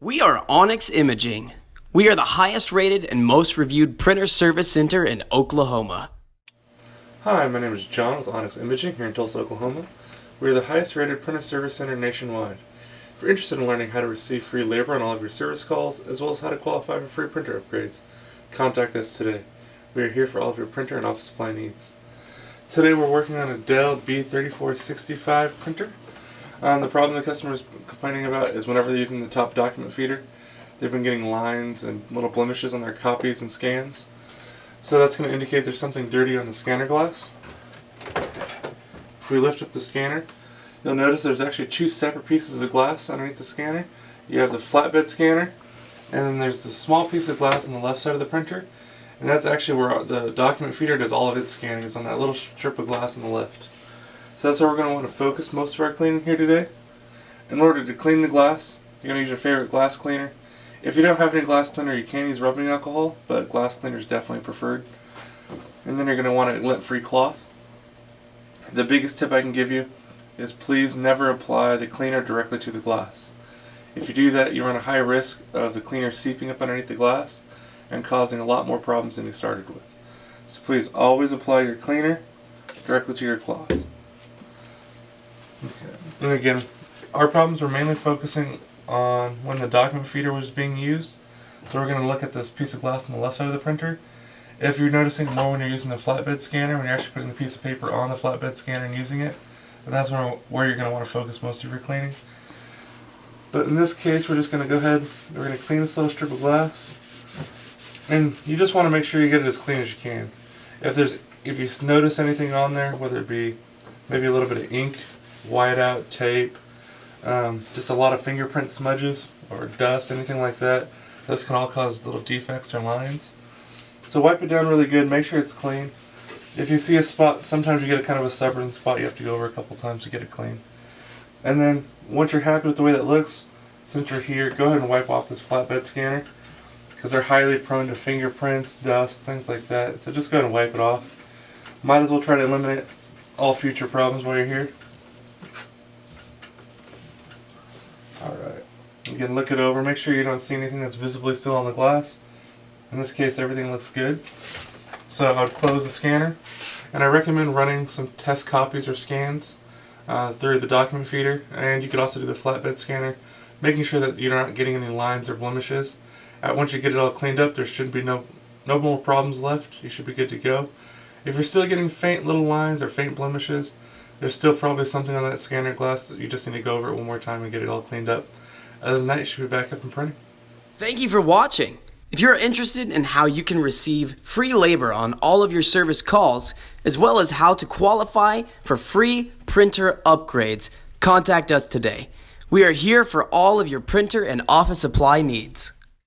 We are Onyx Imaging. We are the highest rated and most reviewed printer service center in Oklahoma. Hi, my name is John with Onyx Imaging here in Tulsa, Oklahoma. We are the highest rated printer service center nationwide. If you're interested in learning how to receive free labor on all of your service calls, as well as how to qualify for free printer upgrades, contact us today. We are here for all of your printer and office supply needs. Today we're working on a Dell B3465 printer. The problem the customer is complaining about is whenever they're using the top document feeder, they've been getting lines and little blemishes on their copies and scans. So that's going to indicate there's something dirty on the scanner glass. If we lift up the scanner, you'll notice there's actually two separate pieces of glass underneath the scanner. You have the flatbed scanner, and then there's the small piece of glass on the left side of the printer. And that's actually where the document feeder does all of its scanning, is on that little strip of glass on the left. So that's where we're going to want to focus most of our cleaning here today. In order to clean the glass, you're going to use your favorite glass cleaner. If you don't have any glass cleaner, you can use rubbing alcohol, but glass cleaner is definitely preferred. And then you're going to want a lint-free cloth. The biggest tip I can give you is please never apply the cleaner directly to the glass. If you do that, you run a high risk of the cleaner seeping up underneath the glass and causing a lot more problems than you started with. So please always apply your cleaner directly to your cloth. Okay. And again, our problems were mainly focusing on when the document feeder was being used. So we're going to look at this piece of glass on the left side of the printer. If you're noticing more when you're using the flatbed scanner, when you're actually putting the piece of paper on the flatbed scanner and using it, then that's where you're going to want to focus most of your cleaning. But in this case, we're just going to go ahead, we're going to clean this little strip of glass. And you just want to make sure you get it as clean as you can. If you notice anything on there, whether it be maybe a little bit of ink, whiteout, tape, just a lot of fingerprint smudges or dust, anything like that, those can all cause little defects or lines. So wipe it down really good, make sure it's clean. If you see a spot, sometimes you get a kind of a stubborn spot, you have to go over a couple times to get it clean. And then once you're happy with the way that looks, since you're here, go ahead and wipe off this flatbed scanner, because they're highly prone to fingerprints, dust, things like that. So just go ahead and wipe it off. Might as well try to eliminate all future problems while you're here. Alright, again, look it over, make sure you don't see anything that's visibly still on the glass. In this case, everything looks good. So I would close the scanner, and I recommend running some test copies or scans through the document feeder, and you could also do the flatbed scanner, making sure that you're not getting any lines or blemishes. Once you get it all cleaned up, there should be no more problems left. You should be good to go. If you're still getting faint little lines or faint blemishes, there's still probably something on that scanner glass that you just need to go over it one more time and get it all cleaned up. Other than that, you should be back up and printing. Thank you for watching. If you're interested in how you can receive free labor on all of your service calls, as well as how to qualify for free printer upgrades, contact us today. We are here for all of your printer and office supply needs.